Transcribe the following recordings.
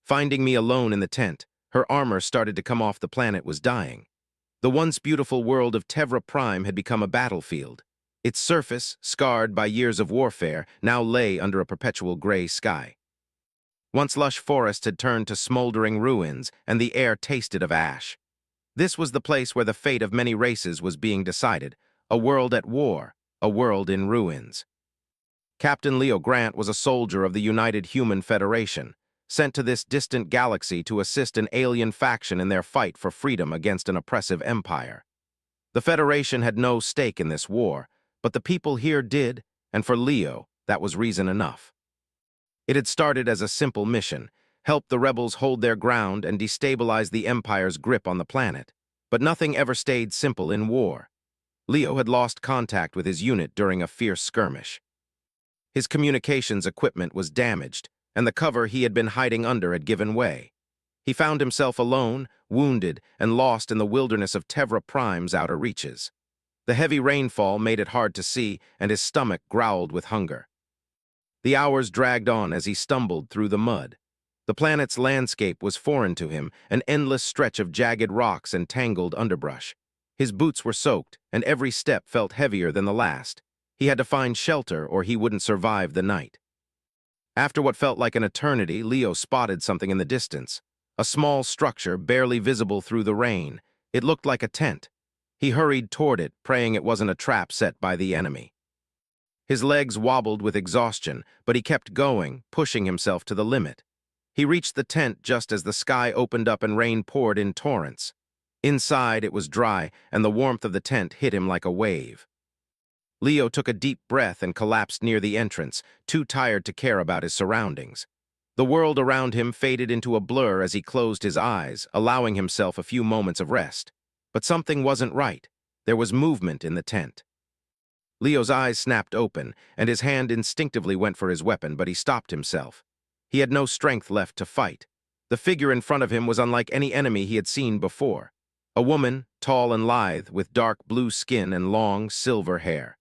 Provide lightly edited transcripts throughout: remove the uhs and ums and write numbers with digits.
Finding me alone in the tent, her armor started to come off. The planet was dying. The once beautiful world of Tevra Prime had become a battlefield. Its surface, scarred by years of warfare, now lay under a perpetual gray sky. Once lush forests had turned to smoldering ruins, and the air tasted of ash. This was the place where the fate of many races was being decided, a world at war, a world in ruins. Captain Leo Grant was a soldier of the United Human Federation, sent to this distant galaxy to assist an alien faction in their fight for freedom against an oppressive empire. The Federation had no stake in this war, but the people here did, and for Leo, that was reason enough. It had started as a simple mission: help the rebels hold their ground and destabilize the Empire's grip on the planet. But nothing ever stayed simple in war. Leo had lost contact with his unit during a fierce skirmish. His communications equipment was damaged, and the cover he had been hiding under had given way. He found himself alone, wounded, and lost in the wilderness of Tevra Prime's outer reaches. The heavy rainfall made it hard to see, and his stomach growled with hunger. The hours dragged on as he stumbled through the mud. The planet's landscape was foreign to him, an endless stretch of jagged rocks and tangled underbrush. His boots were soaked, and every step felt heavier than the last. He had to find shelter, or he wouldn't survive the night. After what felt like an eternity, Leo spotted something in the distance. A small structure, barely visible through the rain. It looked like a tent. He hurried toward it, praying it wasn't a trap set by the enemy. His legs wobbled with exhaustion, but he kept going, pushing himself to the limit. He reached the tent just as the sky opened up and rain poured in torrents. Inside, it was dry, and the warmth of the tent hit him like a wave. Leo took a deep breath and collapsed near the entrance, too tired to care about his surroundings. The world around him faded into a blur as he closed his eyes, allowing himself a few moments of rest. But something wasn't right. There was movement in the tent. Leo's eyes snapped open, and his hand instinctively went for his weapon, but he stopped himself. He had no strength left to fight. The figure in front of him was unlike any enemy he had seen before. A woman, tall and lithe, with dark blue skin and long, silver hair.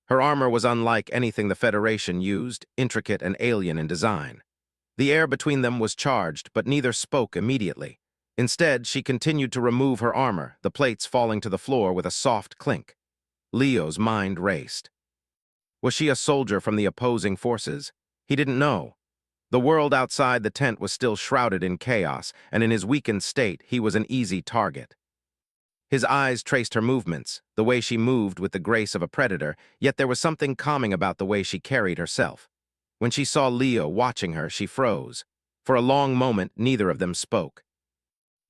Her armor was unlike anything the Federation used, intricate and alien in design. The air between them was charged, but neither spoke immediately. Instead, she continued to remove her armor, the plates falling to the floor with a soft clink. Leo's mind raced. Was she a soldier from the opposing forces? He didn't know. The world outside the tent was still shrouded in chaos, and in his weakened state, he was an easy target. His eyes traced her movements, the way she moved with the grace of a predator, yet there was something calming about the way she carried herself. When she saw Leo watching her, she froze. For a long moment, neither of them spoke.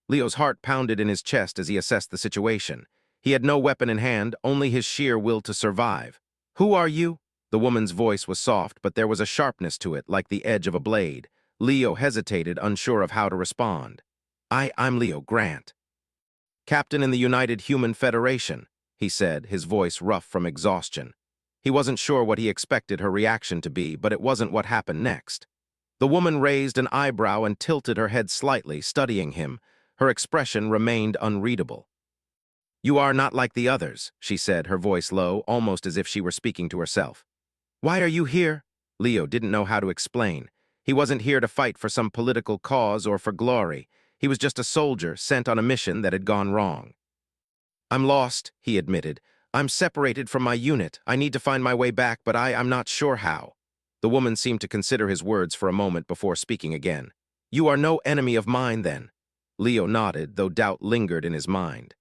Leo's heart pounded in his chest as he assessed the situation. He had no weapon in hand, only his sheer will to survive. "Who are you?" The woman's voice was soft, but there was a sharpness to it, like the edge of a blade. Leo hesitated, unsure of how to respond. I'm Leo Grant. "Captain in the United Human Federation," he said, his voice rough from exhaustion. He wasn't sure what he expected her reaction to be, but it wasn't what happened next. The woman raised an eyebrow and tilted her head slightly, studying him. Her expression remained unreadable. "You are not like the others," she said, her voice low, almost as if she were speaking to herself. "Why are you here?" Leo didn't know how to explain. He wasn't here to fight for some political cause or for glory. He was just a soldier sent on a mission that had gone wrong. "I'm lost," he admitted. "I'm separated from my unit. I need to find my way back, but I'm not sure how." The woman seemed to consider his words for a moment before speaking again. "You are no enemy of mine, then?" Leo nodded, though doubt lingered in his mind.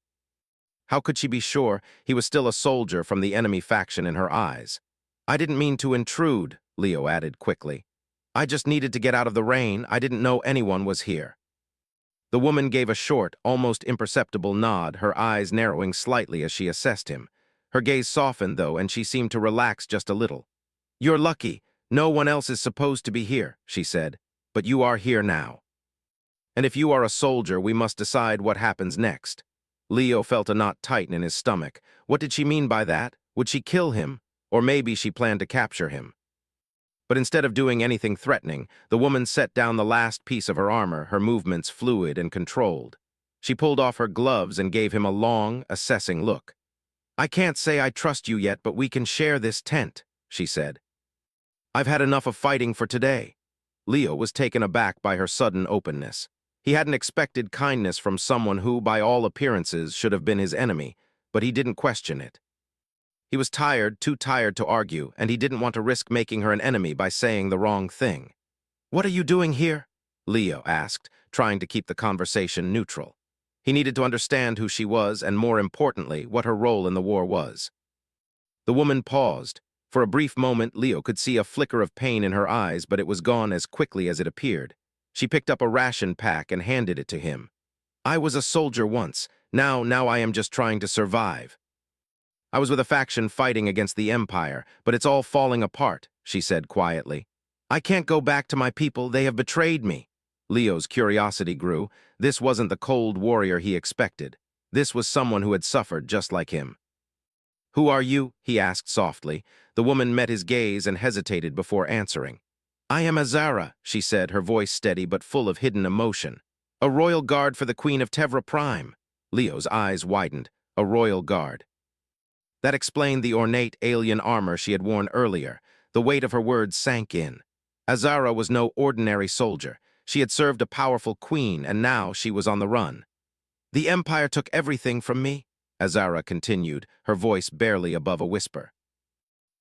How could she be sure? He was still a soldier from the enemy faction in her eyes. "I didn't mean to intrude," Leo added quickly. "I just needed to get out of the rain. I didn't know anyone was here." The woman gave a short, almost imperceptible nod, her eyes narrowing slightly as she assessed him. Her gaze softened, though, and she seemed to relax just a little. "You're lucky. No one else is supposed to be here," she said. "But you are here now. And if you are a soldier, we must decide what happens next." Leo felt a knot tighten in his stomach. What did she mean by that? Would she kill him? Or maybe she planned to capture him. But instead of doing anything threatening, the woman set down the last piece of her armor, her movements fluid and controlled. She pulled off her gloves and gave him a long, assessing look. "I can't say I trust you yet, but we can share this tent," she said. "I've had enough of fighting for today." Leo was taken aback by her sudden openness. He hadn't expected kindness from someone who, by all appearances, should have been his enemy, but he didn't question it. He was tired, too tired to argue, and he didn't want to risk making her an enemy by saying the wrong thing. "What are you doing here?" Leo asked, trying to keep the conversation neutral. He needed to understand who she was and, more importantly, what her role in the war was. The woman paused. For a brief moment, Leo could see a flicker of pain in her eyes, but it was gone as quickly as it appeared. She picked up a ration pack and handed it to him. "I was a soldier once. Now I am just trying to survive. I was with a faction fighting against the Empire, but it's all falling apart," she said quietly. "I can't go back to my people. They have betrayed me." Leo's curiosity grew. This wasn't the cold warrior he expected. This was someone who had suffered just like him. "Who are you?" he asked softly. The woman met his gaze and hesitated before answering. "I am Azara," she said, her voice steady but full of hidden emotion. "A royal guard for the Queen of Tevra Prime." Leo's eyes widened. A royal guard. That explained the ornate alien armor she had worn earlier. The weight of her words sank in. Azara was no ordinary soldier. She had served a powerful queen, and now she was on the run. "The Empire took everything from me," Azara continued, her voice barely above a whisper.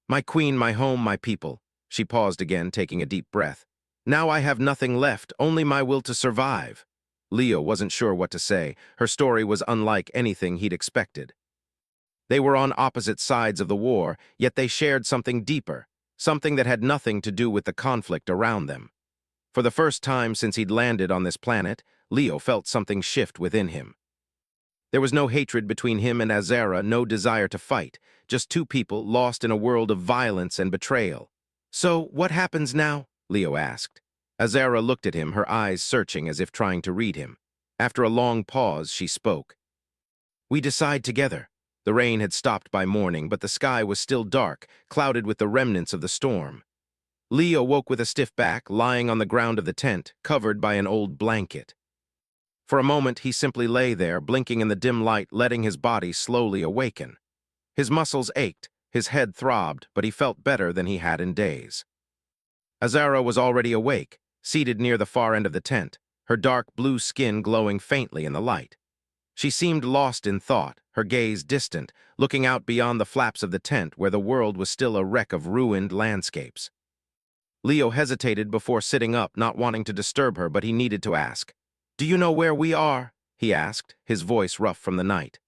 "My queen, my home, my people." She paused again, taking a deep breath. "Now I have nothing left, only my will to survive." Leo wasn't sure what to say. Her story was unlike anything he'd expected. They were on opposite sides of the war, yet they shared something deeper, something that had nothing to do with the conflict around them. For the first time since he'd landed on this planet, Leo felt something shift within him. There was no hatred between him and Azara, no desire to fight, just two people lost in a world of violence and betrayal. "So, what happens now?" Leo asked. Azara looked at him, her eyes searching as if trying to read him. After a long pause, she spoke. "We decide together." The rain had stopped by morning, but the sky was still dark, clouded with the remnants of the storm. Leo woke with a stiff back, lying on the ground of the tent, covered by an old blanket. For a moment, he simply lay there, blinking in the dim light, letting his body slowly awaken. His muscles ached, his head throbbed, but he felt better than he had in days. Azara was already awake, seated near the far end of the tent, her dark blue skin glowing faintly in the light. She seemed lost in thought, her gaze distant, looking out beyond the flaps of the tent where the world was still a wreck of ruined landscapes. Leo hesitated before sitting up, not wanting to disturb her, but he needed to ask. "Do you know where we are?" he asked, his voice rough from the night.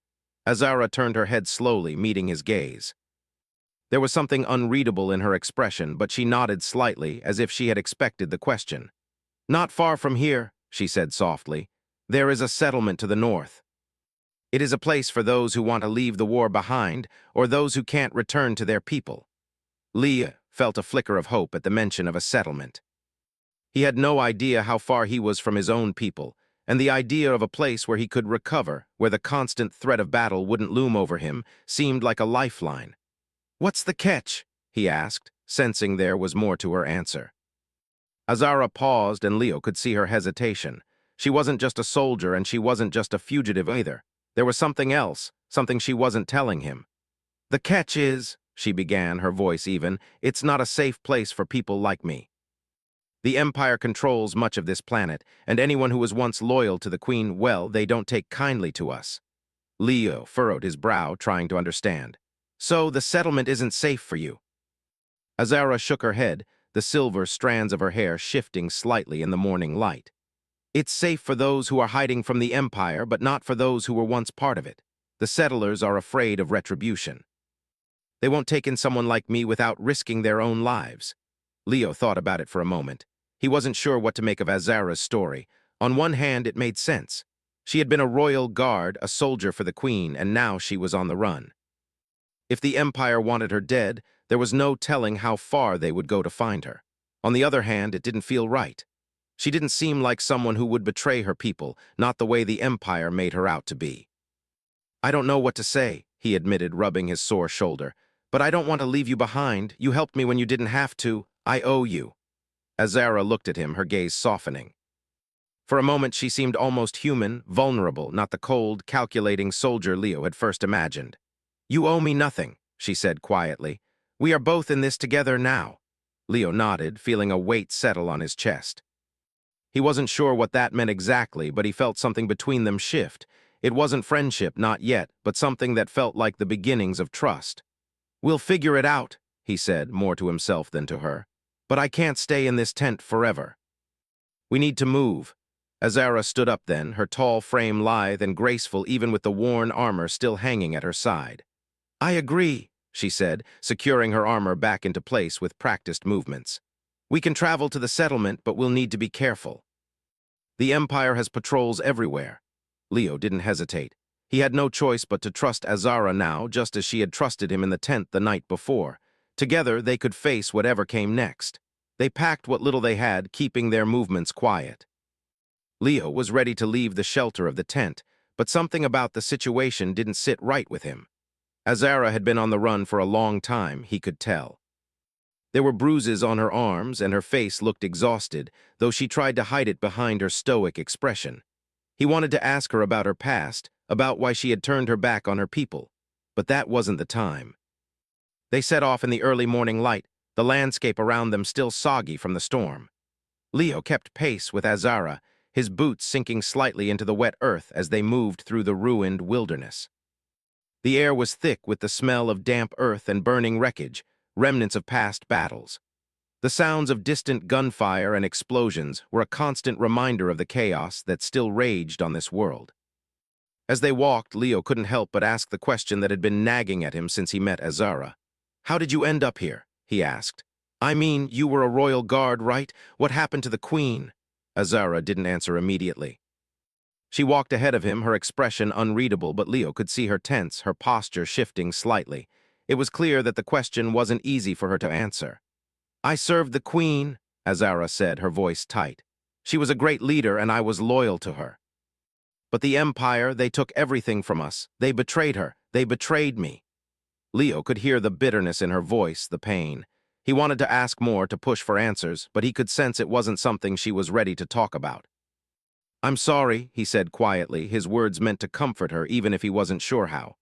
Azara turned her head slowly, meeting his gaze. There was something unreadable in her expression, but she nodded slightly, as if she had expected the question. "Not far from here," she said softly. "There is a settlement to the north. It is a place for those who want to leave the war behind, or those who can't return to their people." Leo felt a flicker of hope at the mention of a settlement. He had no idea how far he was from his own people, and the idea of a place where he could recover, where the constant threat of battle wouldn't loom over him, seemed like a lifeline. "What's the catch?" he asked, sensing there was more to her answer. Azara paused, and Leo could see her hesitation. She wasn't just a soldier, and she wasn't just a fugitive either. There was something else, something she wasn't telling him. "The catch is," she began, her voice even, "it's not a safe place for people like me. The Empire controls much of this planet, and anyone who was once loyal to the Queen, well, they don't take kindly to us." Leo furrowed his brow, trying to understand. "So the settlement isn't safe for you?" Azara shook her head, the silver strands of her hair shifting slightly in the morning light. "It's safe for those who are hiding from the Empire, but not for those who were once part of it. The settlers are afraid of retribution. They won't take in someone like me without risking their own lives." Leo thought about it for a moment. He wasn't sure what to make of Azara's story. On one hand, it made sense. She had been a royal guard, a soldier for the Queen, and now she was on the run. If the Empire wanted her dead, there was no telling how far they would go to find her. On the other hand, it didn't feel right. She didn't seem like someone who would betray her people, not the way the Empire made her out to be. "I don't know what to say," he admitted, rubbing his sore shoulder. "But I don't want to leave you behind. You helped me when you didn't have to. I owe you." Azara looked at him, her gaze softening. For a moment, she seemed almost human, vulnerable, not the cold, calculating soldier Leo had first imagined. "You owe me nothing," she said quietly. "We are both in this together now." Leo nodded, feeling a weight settle on his chest. He wasn't sure what that meant exactly, but he felt something between them shift. It wasn't friendship, not yet, but something that felt like the beginnings of trust. "We'll figure it out," he said, more to himself than to her. "But I can't stay in this tent forever. We need to move." Azara stood up then, her tall frame lithe and graceful even with the worn armor still hanging at her side. "I agree," she said, securing her armor back into place with practiced movements. "We can travel to the settlement, but we'll need to be careful. The Empire has patrols everywhere." Leo didn't hesitate. He had no choice but to trust Azara now, just as she had trusted him in the tent the night before. Together, they could face whatever came next. They packed what little they had, keeping their movements quiet. Leo was ready to leave the shelter of the tent, but something about the situation didn't sit right with him. Azara had been on the run for a long time, he could tell. There were bruises on her arms, and her face looked exhausted, though she tried to hide it behind her stoic expression. He wanted to ask her about her past, about why she had turned her back on her people, but that wasn't the time. They set off in the early morning light, the landscape around them still soggy from the storm. Leo kept pace with Azara, his boots sinking slightly into the wet earth as they moved through the ruined wilderness. The air was thick with the smell of damp earth and burning wreckage, remnants of past battles. The sounds of distant gunfire and explosions were a constant reminder of the chaos that still raged on this world. As they walked, Leo couldn't help but ask the question that had been nagging at him since he met Azara. "How did you end up here?" he asked. "I mean, you were a royal guard, right? What happened to the queen?" Azara didn't answer immediately. She walked ahead of him, her expression unreadable, but Leo could see her tense, her posture shifting slightly. It was clear that the question wasn't easy for her to answer. "I served the queen," Azara said, her voice tight. "She was a great leader, and I was loyal to her. But the Empire, they took everything from us. They betrayed her. They betrayed me." Leo could hear the bitterness in her voice, the pain. He wanted to ask more, to push for answers, but he could sense it wasn't something she was ready to talk about. "I'm sorry," he said quietly, his words meant to comfort her even if he wasn't sure how.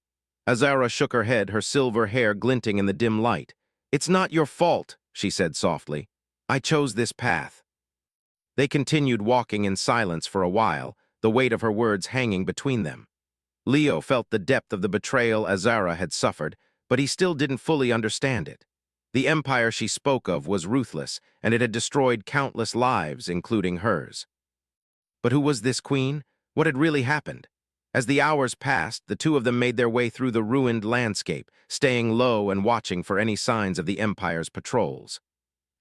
Azara shook her head, her silver hair glinting in the dim light. "It's not your fault," she said softly. "I chose this path." They continued walking in silence for a while, the weight of her words hanging between them. Leo felt the depth of the betrayal Azara had suffered, but he still didn't fully understand it. The empire she spoke of was ruthless, and it had destroyed countless lives, including hers. But who was this queen? What had really happened? As the hours passed, the two of them made their way through the ruined landscape, staying low and watching for any signs of the Empire's patrols.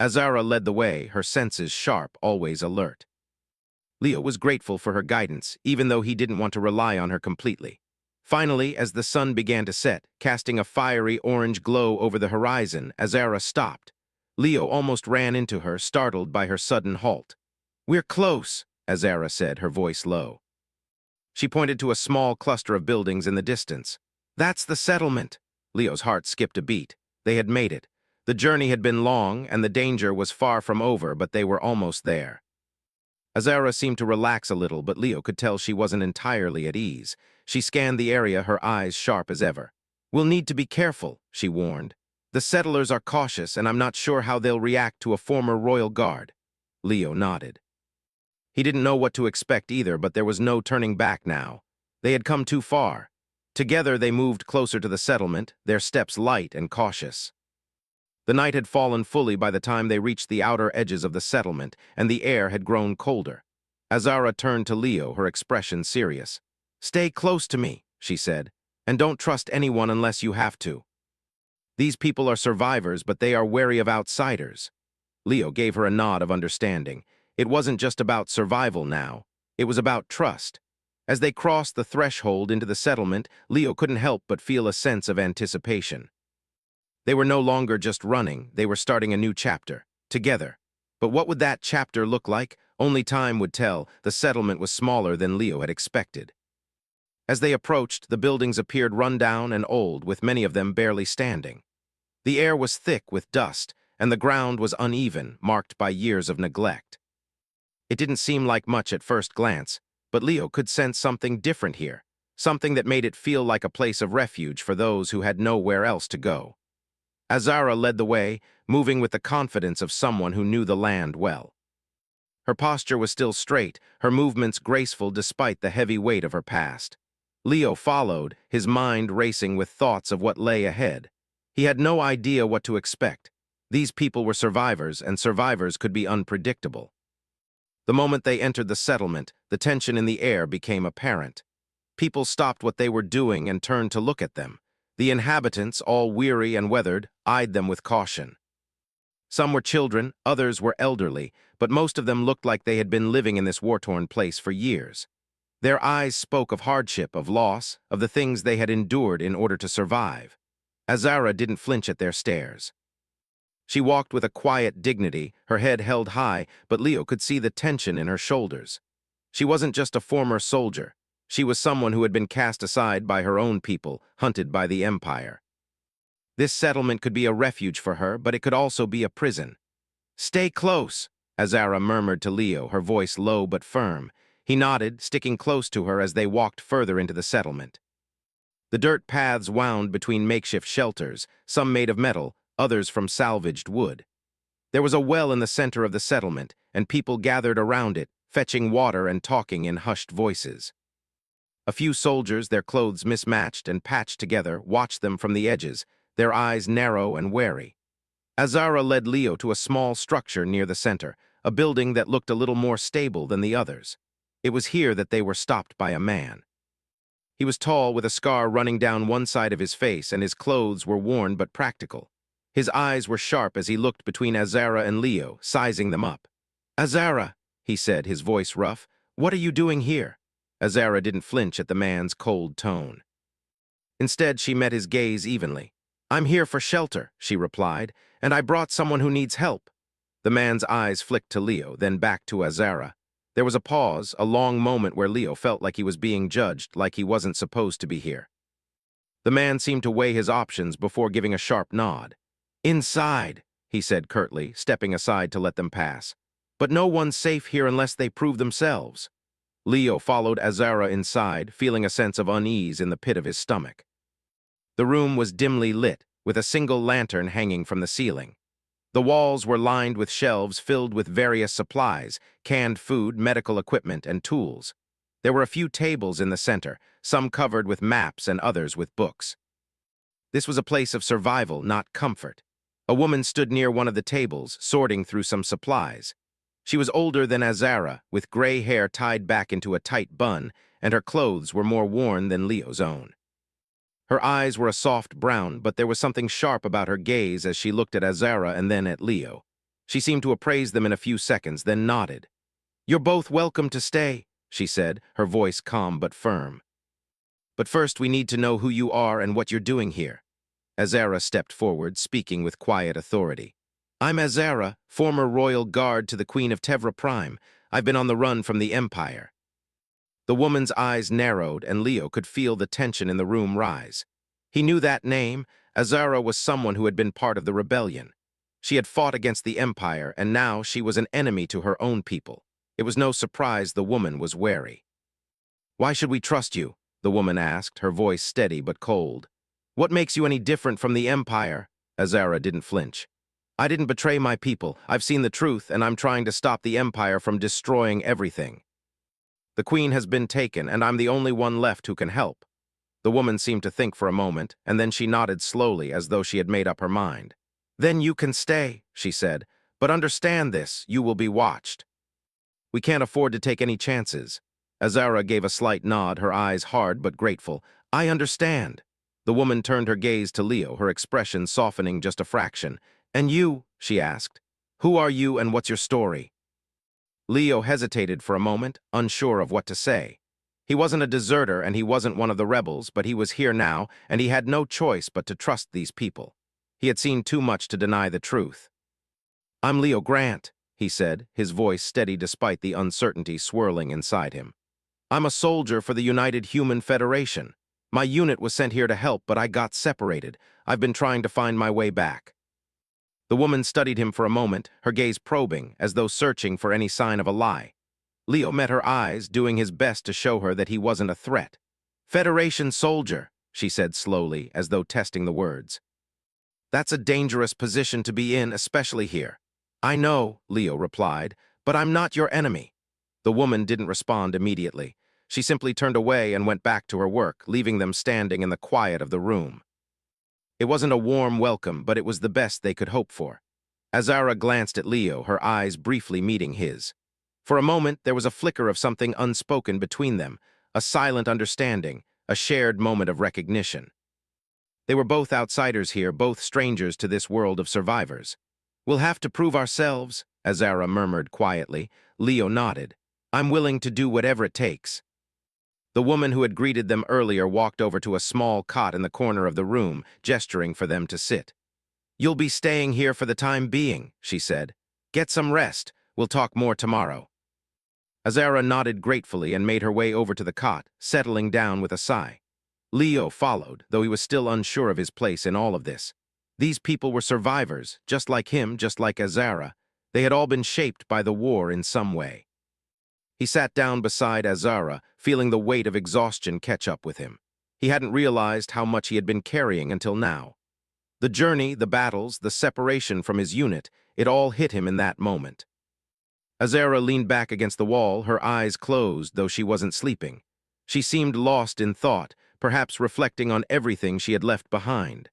Azara led the way, her senses sharp, always alert. Leo was grateful for her guidance, even though he didn't want to rely on her completely. Finally, as the sun began to set, casting a fiery orange glow over the horizon, Azara stopped. Leo almost ran into her, startled by her sudden halt. "We're close," Azara said, her voice low. She pointed to a small cluster of buildings in the distance. "That's the settlement." Leo's heart skipped a beat. They had made it. The journey had been long, and the danger was far from over, but they were almost there. Azara seemed to relax a little, but Leo could tell she wasn't entirely at ease. She scanned the area, her eyes sharp as ever. "We'll need to be careful," she warned. "The settlers are cautious, and I'm not sure how they'll react to a former royal guard." Leo nodded. He didn't know what to expect either, but there was no turning back now. They had come too far. Together they moved closer to the settlement, their steps light and cautious. The night had fallen fully by the time they reached the outer edges of the settlement, and the air had grown colder. Azara turned to Leo, her expression serious. "Stay close to me," she said, "and don't trust anyone unless you have to. These people are survivors, but they are wary of outsiders." Leo gave her a nod of understanding. It wasn't just about survival now. It was about trust. As they crossed the threshold into the settlement, Leo couldn't help but feel a sense of anticipation. They were no longer just running, they were starting a new chapter, together. But what would that chapter look like? Only time would tell. The settlement was smaller than Leo had expected. As they approached, the buildings appeared run down and old, with many of them barely standing. The air was thick with dust, and the ground was uneven, marked by years of neglect. It didn't seem like much at first glance, but Leo could sense something different here, something that made it feel like a place of refuge for those who had nowhere else to go. Azara led the way, moving with the confidence of someone who knew the land well. Her posture was still straight, her movements graceful despite the heavy weight of her past. Leo followed, his mind racing with thoughts of what lay ahead. He had no idea what to expect. These people were survivors, and survivors could be unpredictable. The moment they entered the settlement, the tension in the air became apparent. People stopped what they were doing and turned to look at them. The inhabitants, all weary and weathered, eyed them with caution. Some were children, others were elderly, but most of them looked like they had been living in this war-torn place for years. Their eyes spoke of hardship, of loss, of the things they had endured in order to survive. Azara didn't flinch at their stares. She walked with a quiet dignity, her head held high, but Leo could see the tension in her shoulders. She wasn't just a former soldier. She was someone who had been cast aside by her own people, hunted by the Empire. This settlement could be a refuge for her, but it could also be a prison. "Stay close," Azara murmured to Leo, her voice low but firm. He nodded, sticking close to her as they walked further into the settlement. The dirt paths wound between makeshift shelters, some made of metal, others from salvaged wood. There was a well in the center of the settlement, and people gathered around it, fetching water and talking in hushed voices. A few soldiers, their clothes mismatched and patched together, watched them from the edges, their eyes narrow and wary. Azara led Leo to a small structure near the center, a building that looked a little more stable than the others. It was here that they were stopped by a man. He was tall, with a scar running down one side of his face, and his clothes were worn but practical. His eyes were sharp as he looked between Azara and Leo, sizing them up. "Azara," he said, his voice rough, "what are you doing here?" Azara didn't flinch at the man's cold tone. Instead, she met his gaze evenly. "I'm here for shelter," she replied, "and I brought someone who needs help." The man's eyes flicked to Leo, then back to Azara. There was a pause, a long moment where Leo felt like he was being judged, like he wasn't supposed to be here. The man seemed to weigh his options before giving a sharp nod. "Inside," he said curtly, stepping aside to let them pass. "But no one's safe here unless they prove themselves." Leo followed Azara inside, feeling a sense of unease in the pit of his stomach. The room was dimly lit, with a single lantern hanging from the ceiling. The walls were lined with shelves filled with various supplies, canned food, medical equipment, and tools. There were a few tables in the center, some covered with maps and others with books. This was a place of survival, not comfort. A woman stood near one of the tables, sorting through some supplies. She was older than Azara, with gray hair tied back into a tight bun, and her clothes were more worn than Leo's own. Her eyes were a soft brown, but there was something sharp about her gaze as she looked at Azara and then at Leo. She seemed to appraise them in a few seconds, then nodded. "You're both welcome to stay," she said, her voice calm but firm. "But first we need to know who you are and what you're doing here." Azara stepped forward, speaking with quiet authority. "I'm Azara, former royal guard to the Queen of Tevra Prime. I've been on the run from the Empire." The woman's eyes narrowed, and Leo could feel the tension in the room rise. He knew that name. Azara was someone who had been part of the rebellion. She had fought against the Empire, and now she was an enemy to her own people. It was no surprise the woman was wary. "Why should we trust you?" the woman asked, her voice steady but cold. "What makes you any different from the Empire?" Azara didn't flinch. "I didn't betray my people. I've seen the truth, and I'm trying to stop the Empire from destroying everything. The Queen has been taken, and I'm the only one left who can help." The woman seemed to think for a moment, and then she nodded slowly as though she had made up her mind. "Then you can stay," she said, "but understand this, you will be watched. We can't afford to take any chances." Azara gave a slight nod, her eyes hard but grateful. "I understand." The woman turned her gaze to Leo, her expression softening just a fraction. "And you?" she asked. "Who are you and what's your story?" Leo hesitated for a moment, unsure of what to say. He wasn't a deserter and he wasn't one of the rebels, but he was here now, and he had no choice but to trust these people. He had seen too much to deny the truth. "I'm Leo Grant," he said, his voice steady despite the uncertainty swirling inside him. "I'm a soldier for the United Human Federation. My unit was sent here to help, but I got separated. I've been trying to find my way back." The woman studied him for a moment, her gaze probing, as though searching for any sign of a lie. Leo met her eyes, doing his best to show her that he wasn't a threat. "Federation soldier," she said slowly, as though testing the words. That's a dangerous position to be in, especially here. I know, Leo replied, but I'm not your enemy. The woman didn't respond immediately. She simply turned away and went back to her work, leaving them standing in the quiet of the room. It wasn't a warm welcome, but it was the best they could hope for. Azara glanced at Leo, her eyes briefly meeting his. For a moment, there was a flicker of something unspoken between them, a silent understanding, a shared moment of recognition. They were both outsiders here, both strangers to this world of survivors. We'll have to prove ourselves, Azara murmured quietly. Leo nodded. I'm willing to do whatever it takes. The woman who had greeted them earlier walked over to a small cot in the corner of the room, gesturing for them to sit. You'll be staying here for the time being, she said. Get some rest. We'll talk more tomorrow. Azara nodded gratefully and made her way over to the cot, settling down with a sigh. Leo followed, though he was still unsure of his place in all of this. These people were survivors, just like him, just like Azara. They had all been shaped by the war in some way. He sat down beside Azara, feeling the weight of exhaustion catch up with him. He hadn't realized how much he had been carrying until now. The journey, the battles, the separation from his unit, it all hit him in that moment. Azara leaned back against the wall, her eyes closed, though she wasn't sleeping. She seemed lost in thought, perhaps reflecting on everything she had left behind.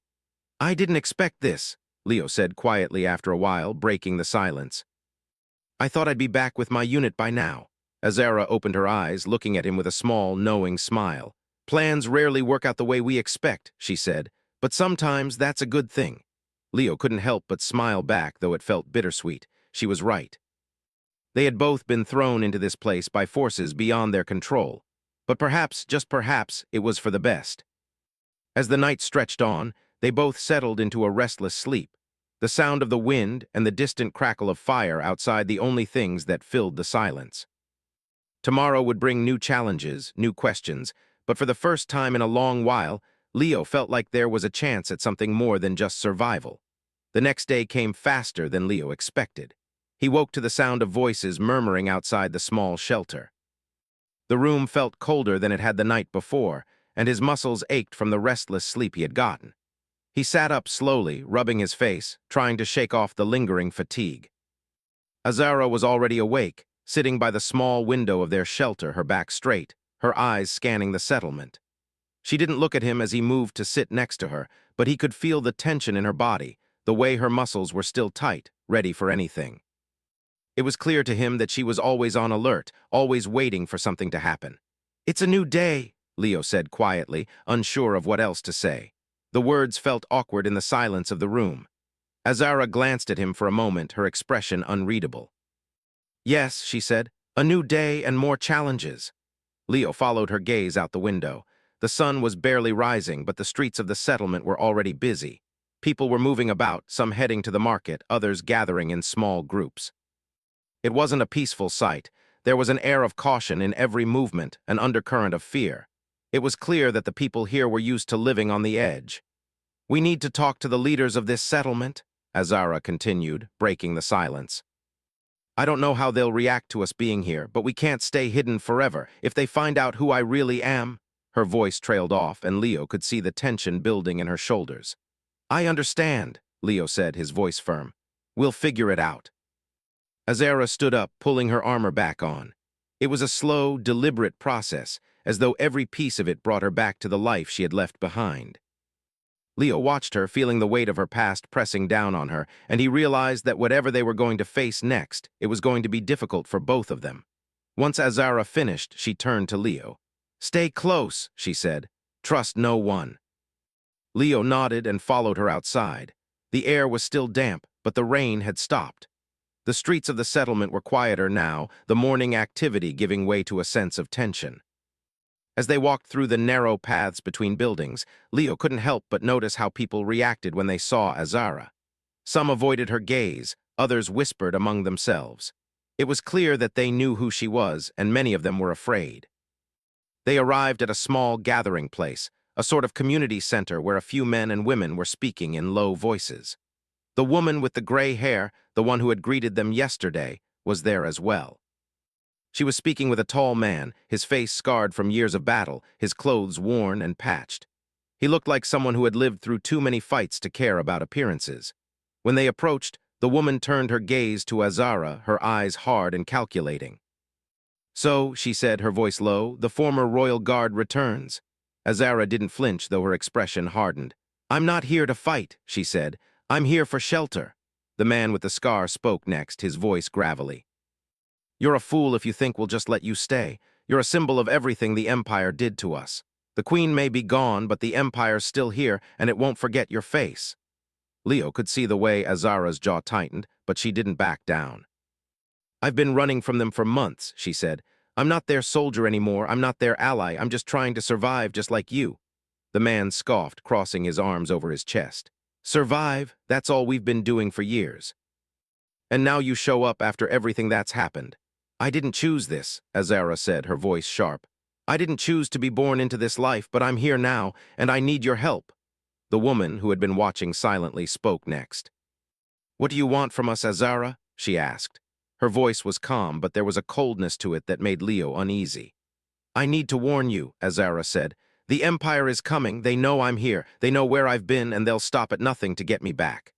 I didn't expect this, Leo said quietly after a while, breaking the silence. I thought I'd be back with my unit by now. Azara opened her eyes, looking at him with a small, knowing smile. Plans rarely work out the way we expect, she said, but sometimes that's a good thing. Leo couldn't help but smile back, though it felt bittersweet. She was right. They had both been thrown into this place by forces beyond their control, but perhaps, just perhaps, it was for the best. As the night stretched on, they both settled into a restless sleep, the sound of the wind and the distant crackle of fire outside the only things that filled the silence. Tomorrow would bring new challenges, new questions, but for the first time in a long while, Leo felt like there was a chance at something more than just survival. The next day came faster than Leo expected. He woke to the sound of voices murmuring outside the small shelter. The room felt colder than it had the night before, and his muscles ached from the restless sleep he had gotten. He sat up slowly, rubbing his face, trying to shake off the lingering fatigue. Azara was already awake, sitting by the small window of their shelter, her back straight, her eyes scanning the settlement. She didn't look at him as he moved to sit next to her, but he could feel the tension in her body, the way her muscles were still tight, ready for anything. It was clear to him that she was always on alert, always waiting for something to happen. It's a new day, Leo said quietly, unsure of what else to say. The words felt awkward in the silence of the room. Azara glanced at him for a moment, her expression unreadable. Yes, she said, a new day and more challenges. Leo followed her gaze out the window. The sun was barely rising, but the streets of the settlement were already busy. People were moving about, some heading to the market, others gathering in small groups. It wasn't a peaceful sight. There was an air of caution in every movement, an undercurrent of fear. It was clear that the people here were used to living on the edge. We need to talk to the leaders of this settlement, Azara continued, breaking the silence. I don't know how they'll react to us being here, but we can't stay hidden forever. If they find out who I really am... Her voice trailed off, and Leo could see the tension building in her shoulders. I understand, Leo said, his voice firm. We'll figure it out. Azara stood up, pulling her armor back on. It was a slow, deliberate process, as though every piece of it brought her back to the life she had left behind. Leo watched her, feeling the weight of her past pressing down on her, and he realized that whatever they were going to face next, it was going to be difficult for both of them. Once Azara finished, she turned to Leo. Stay close, she said. Trust no one. Leo nodded and followed her outside. The air was still damp, but the rain had stopped. The streets of the settlement were quieter now, the morning activity giving way to a sense of tension. As they walked through the narrow paths between buildings, Leo couldn't help but notice how people reacted when they saw Azara. Some avoided her gaze, others whispered among themselves. It was clear that they knew who she was, and many of them were afraid. They arrived at a small gathering place, a sort of community center where a few men and women were speaking in low voices. The woman with the gray hair, the one who had greeted them yesterday, was there as well. She was speaking with a tall man, his face scarred from years of battle, his clothes worn and patched. He looked like someone who had lived through too many fights to care about appearances. When they approached, the woman turned her gaze to Azara, her eyes hard and calculating. "So," she said, her voice low, "the former royal guard returns." Azara didn't flinch, though her expression hardened. "I'm not here to fight," she said. "I'm here for shelter." The man with the scar spoke next, his voice gravelly. "You're a fool if you think we'll just let you stay. You're a symbol of everything the Empire did to us. The Queen may be gone, but the Empire's still here, and it won't forget your face." Leo could see the way Azara's jaw tightened, but she didn't back down. "I've been running from them for months," she said. "I'm not their soldier anymore, I'm not their ally, I'm just trying to survive just like you." The man scoffed, crossing his arms over his chest. "Survive? That's all we've been doing for years. And now you show up after everything that's happened." "I didn't choose this," Azara said, her voice sharp. "I didn't choose to be born into this life, but I'm here now, and I need your help." The woman, who had been watching silently, spoke next. "What do you want from us, Azara?" she asked. Her voice was calm, but there was a coldness to it that made Leo uneasy. "I need to warn you," Azara said. "The Empire is coming, they know I'm here, they know where I've been, and they'll stop at nothing to get me back.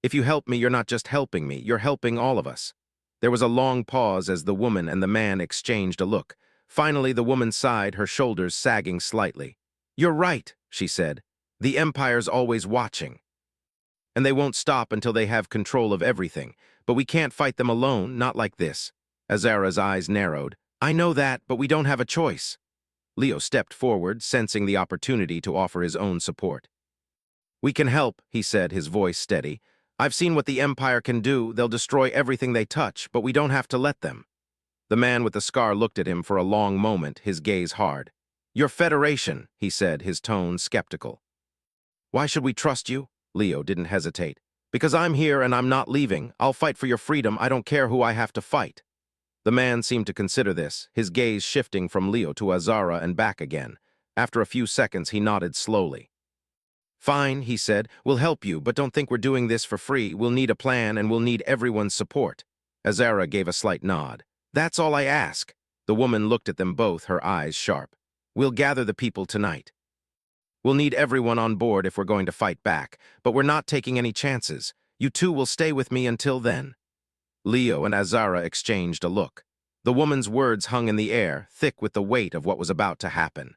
If you help me, you're not just helping me, you're helping all of us." There was a long pause as the woman and the man exchanged a look. Finally, the woman sighed, her shoulders sagging slightly. "You're right," she said. "The Empire's always watching. And they won't stop until they have control of everything. But we can't fight them alone, not like this." Azara's eyes narrowed. "I know that, but we don't have a choice." Leo stepped forward, sensing the opportunity to offer his own support. "We can help," he said, his voice steady. "I've seen what the Empire can do. They'll destroy everything they touch, but we don't have to let them." The man with the scar looked at him for a long moment, his gaze hard. "Your Federation," he said, his tone skeptical. "Why should we trust you?" Leo didn't hesitate. "Because I'm here and I'm not leaving. I'll fight for your freedom. I don't care who I have to fight." The man seemed to consider this, his gaze shifting from Leo to Azara and back again. After a few seconds, he nodded slowly. "Fine," he said. "We'll help you, but don't think we're doing this for free. We'll need a plan, and we'll need everyone's support." Azara gave a slight nod. "That's all I ask." The woman looked at them both, her eyes sharp. "We'll gather the people tonight. We'll need everyone on board if we're going to fight back, but we're not taking any chances. You two will stay with me until then." Leo and Azara exchanged a look. The woman's words hung in the air, thick with the weight of what was about to happen.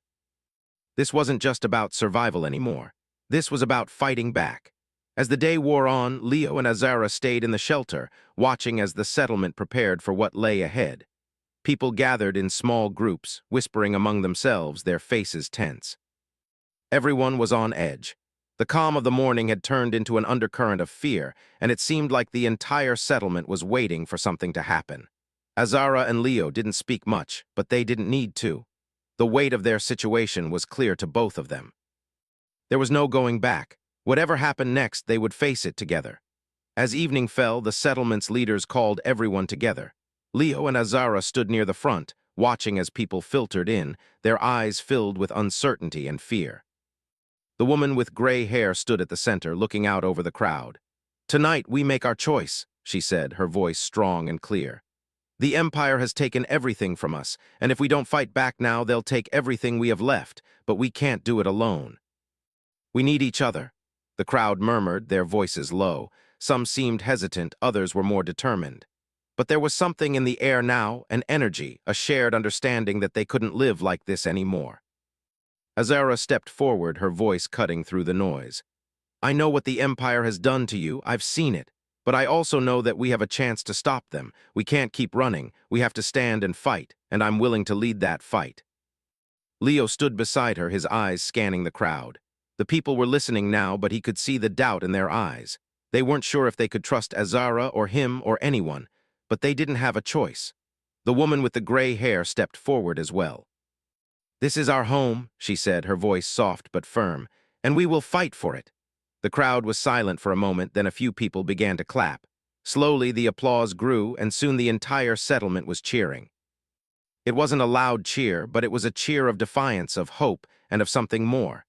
This wasn't just about survival anymore. This was about fighting back. As the day wore on, Leo and Azara stayed in the shelter, watching as the settlement prepared for what lay ahead. People gathered in small groups, whispering among themselves, their faces tense. Everyone was on edge. The calm of the morning had turned into an undercurrent of fear, and it seemed like the entire settlement was waiting for something to happen. Azara and Leo didn't speak much, but they didn't need to. The weight of their situation was clear to both of them. There was no going back. Whatever happened next, they would face it together. As evening fell, the settlement's leaders called everyone together. Leo and Azara stood near the front, watching as people filtered in, their eyes filled with uncertainty and fear. The woman with gray hair stood at the center, looking out over the crowd. "Tonight we make our choice," she said, her voice strong and clear. "The Empire has taken everything from us, and if we don't fight back now, they'll take everything we have left, but we can't do it alone. We need each other." The crowd murmured, their voices low. Some seemed hesitant, others were more determined. But there was something in the air now, an energy, a shared understanding that they couldn't live like this anymore. Azara stepped forward, her voice cutting through the noise. "I know what the Empire has done to you, I've seen it. But I also know that we have a chance to stop them. We can't keep running, we have to stand and fight, and I'm willing to lead that fight." Leo stood beside her, his eyes scanning the crowd. The people were listening now, but he could see the doubt in their eyes. They weren't sure if they could trust Azara or him or anyone, but they didn't have a choice. The woman with the gray hair stepped forward as well. "This is our home," she said, her voice soft but firm, "and we will fight for it." The crowd was silent for a moment, then a few people began to clap. Slowly, the applause grew, and soon the entire settlement was cheering. It wasn't a loud cheer, but it was a cheer of defiance, of hope, and of something more.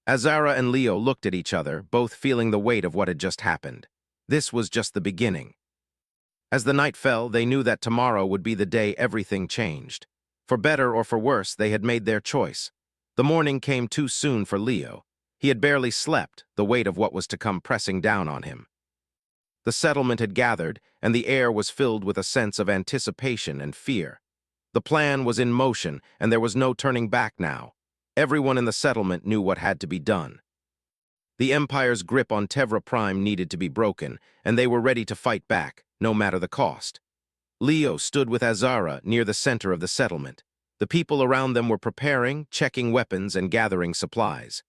Azara and Leo looked at each other, both feeling the weight of what had just happened. This was just the beginning. As the night fell, they knew that tomorrow would be the day everything changed. For better or for worse, they had made their choice. The morning came too soon for Leo. He had barely slept, the weight of what was to come pressing down on him. The settlement had gathered, and the air was filled with a sense of anticipation and fear. The plan was in motion, and there was no turning back now. Everyone in the settlement knew what had to be done. The Empire's grip on Tevra Prime needed to be broken, and they were ready to fight back, no matter the cost. Leo stood with Azara near the center of the settlement. The people around them were preparing, checking weapons, and gathering supplies.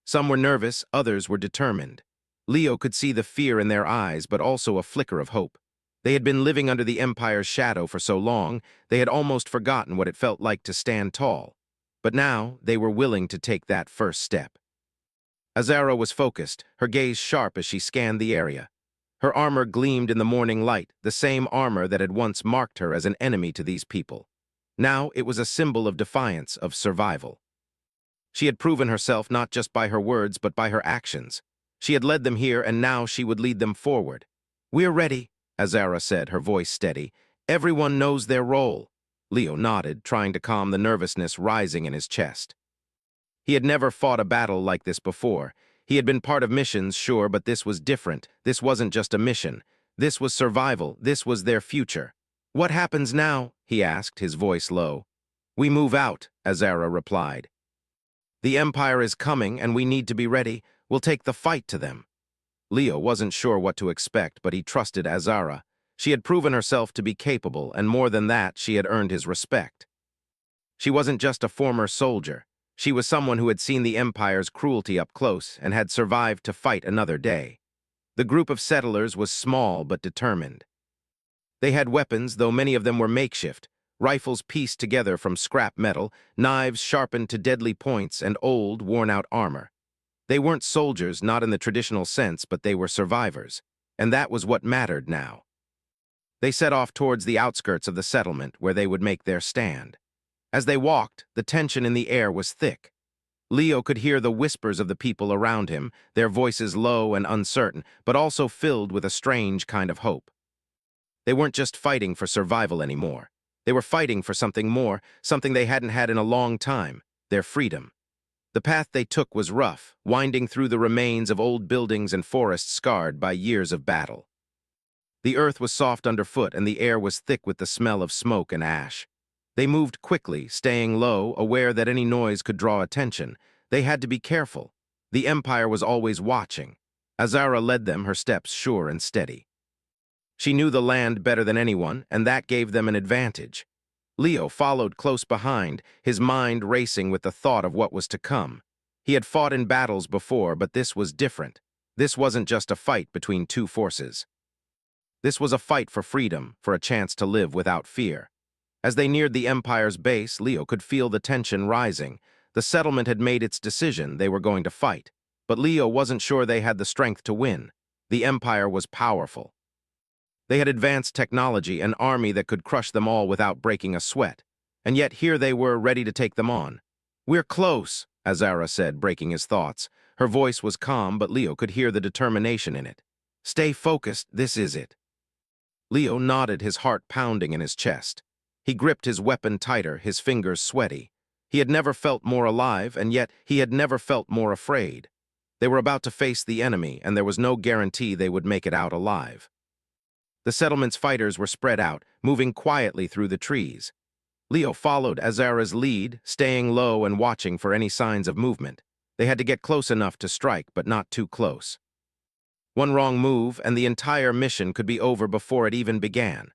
Some were nervous, others were determined. Leo could see the fear in their eyes, but also a flicker of hope. They had been living under the Empire's shadow for so long, they had almost forgotten what it felt like to stand tall. But now, they were willing to take that first step. Azara was focused, her gaze sharp as she scanned the area. Her armor gleamed in the morning light, the same armor that had once marked her as an enemy to these people. Now it was a symbol of defiance, of survival. She had proven herself not just by her words, but by her actions. She had led them here, and now she would lead them forward. "We're ready," Azara said, her voice steady. "Everyone knows their role." Leo nodded, trying to calm the nervousness rising in his chest. He had never fought a battle like this before. He had been part of missions, sure, but this was different. This wasn't just a mission. This was survival. This was their future. "What happens now?" he asked, his voice low. "We move out," Azara replied. "The Empire is coming, and we need to be ready. We'll take the fight to them." Leo wasn't sure what to expect, but he trusted Azara. She had proven herself to be capable, and more than that, she had earned his respect. She wasn't just a former soldier. She was someone who had seen the Empire's cruelty up close and had survived to fight another day. The group of settlers was small but determined. They had weapons, though many of them were makeshift, rifles pieced together from scrap metal, knives sharpened to deadly points, and old, worn-out armor. They weren't soldiers, not in the traditional sense, but they were survivors, and that was what mattered now. They set off towards the outskirts of the settlement, where they would make their stand. As they walked, the tension in the air was thick. Leo could hear the whispers of the people around him, their voices low and uncertain, but also filled with a strange kind of hope. They weren't just fighting for survival anymore. They were fighting for something more, something they hadn't had in a long time, their freedom. The path they took was rough, winding through the remains of old buildings and forests scarred by years of battle. The earth was soft underfoot, and the air was thick with the smell of smoke and ash. They moved quickly, staying low, aware that any noise could draw attention. They had to be careful. The Empire was always watching. Azara led them, her steps sure and steady. She knew the land better than anyone, and that gave them an advantage. Leo followed close behind, his mind racing with the thought of what was to come. He had fought in battles before, but this was different. This wasn't just a fight between two forces. This was a fight for freedom, for a chance to live without fear. As they neared the Empire's base, Leo could feel the tension rising. The settlement had made its decision, they were going to fight. But Leo wasn't sure they had the strength to win. The Empire was powerful. They had advanced technology, an army that could crush them all without breaking a sweat. And yet here they were, ready to take them on. "We're close," Azara said, breaking his thoughts. Her voice was calm, but Leo could hear the determination in it. "Stay focused, this is it." Leo nodded, his heart pounding in his chest. He gripped his weapon tighter, his fingers sweaty. He had never felt more alive, and yet he had never felt more afraid. They were about to face the enemy, and there was no guarantee they would make it out alive. The settlement's fighters were spread out, moving quietly through the trees. Leo followed Azara's lead, staying low and watching for any signs of movement. They had to get close enough to strike, but not too close. One wrong move, and the entire mission could be over before it even began.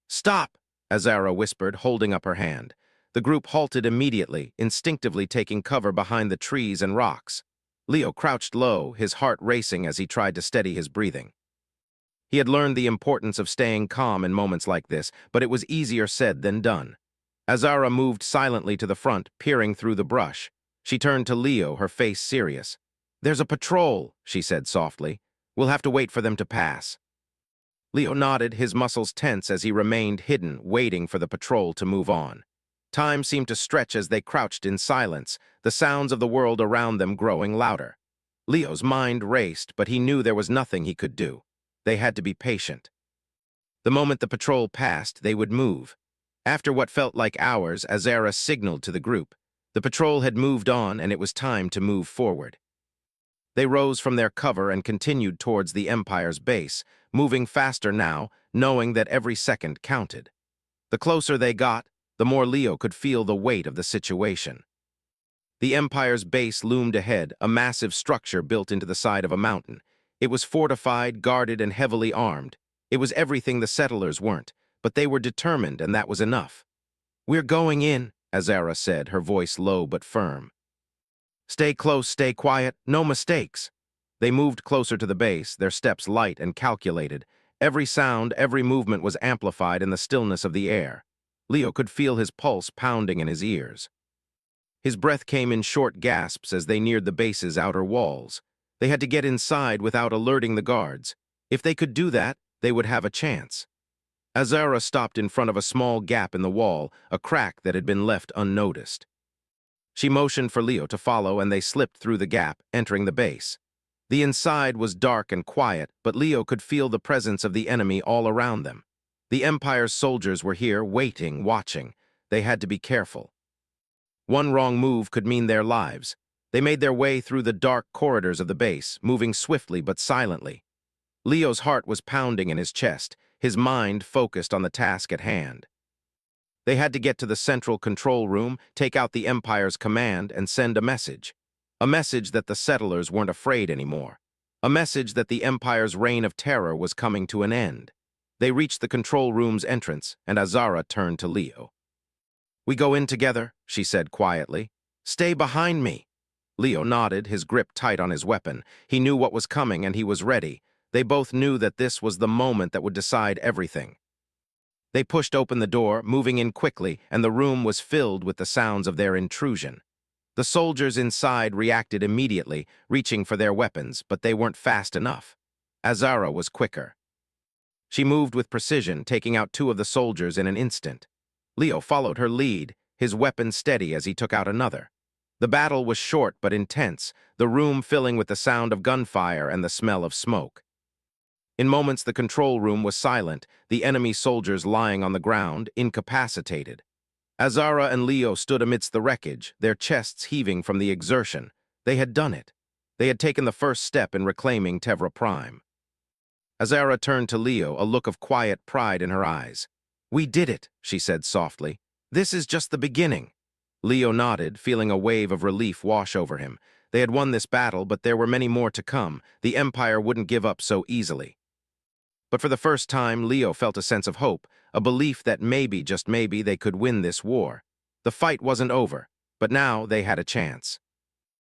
"Stop!" Azara whispered, holding up her hand. The group halted immediately, instinctively taking cover behind the trees and rocks. Leo crouched low, his heart racing as he tried to steady his breathing. He had learned the importance of staying calm in moments like this, but it was easier said than done. Azara moved silently to the front, peering through the brush. She turned to Leo, her face serious. "There's a patrol," she said softly. "We'll have to wait for them to pass." Leo nodded, his muscles tense as he remained hidden, waiting for the patrol to move on. Time seemed to stretch as they crouched in silence, the sounds of the world around them growing louder. Leo's mind raced, but he knew there was nothing he could do. They had to be patient. The moment the patrol passed, they would move. After what felt like hours, Azara signaled to the group. The patrol had moved on, and it was time to move forward. They rose from their cover and continued towards the Empire's base, moving faster now, knowing that every second counted. The closer they got, the more Leo could feel the weight of the situation. The Empire's base loomed ahead, a massive structure built into the side of a mountain. It was fortified, guarded, and heavily armed. It was everything the settlers weren't, but they were determined, and that was enough. "We're going in," Azara said, her voice low but firm. "Stay close, stay quiet, no mistakes." They moved closer to the base, their steps light and calculated. Every sound, every movement was amplified in the stillness of the air. Leo could feel his pulse pounding in his ears. His breath came in short gasps as they neared the base's outer walls. They had to get inside without alerting the guards. If they could do that, they would have a chance. Azara stopped in front of a small gap in the wall, a crack that had been left unnoticed. She motioned for Leo to follow, and they slipped through the gap, entering the base. The inside was dark and quiet, but Leo could feel the presence of the enemy all around them. The Empire's soldiers were here, waiting, watching. They had to be careful. One wrong move could mean their lives. They made their way through the dark corridors of the base, moving swiftly but silently. Leo's heart was pounding in his chest, his mind focused on the task at hand. They had to get to the central control room, take out the Empire's command, and send a message. A message that the settlers weren't afraid anymore. A message that the Empire's reign of terror was coming to an end. They reached the control room's entrance, and Azara turned to Leo. "We go in together," she said quietly. "Stay behind me." Leo nodded, his grip tight on his weapon. He knew what was coming, and he was ready. They both knew that this was the moment that would decide everything. They pushed open the door, moving in quickly, and the room was filled with the sounds of their intrusion. The soldiers inside reacted immediately, reaching for their weapons, but they weren't fast enough. Azara was quicker. She moved with precision, taking out two of the soldiers in an instant. Leo followed her lead, his weapon steady as he took out another. The battle was short but intense, the room filling with the sound of gunfire and the smell of smoke. In moments, the control room was silent, the enemy soldiers lying on the ground, incapacitated. Azara and Leo stood amidst the wreckage, their chests heaving from the exertion. They had done it. They had taken the first step in reclaiming Tevra Prime. Azara turned to Leo, a look of quiet pride in her eyes. "We did it," she said softly. "This is just the beginning." Leo nodded, feeling a wave of relief wash over him. They had won this battle, but there were many more to come. The Empire wouldn't give up so easily. But for the first time, Leo felt a sense of hope, a belief that maybe, just maybe, they could win this war. The fight wasn't over, but now they had a chance.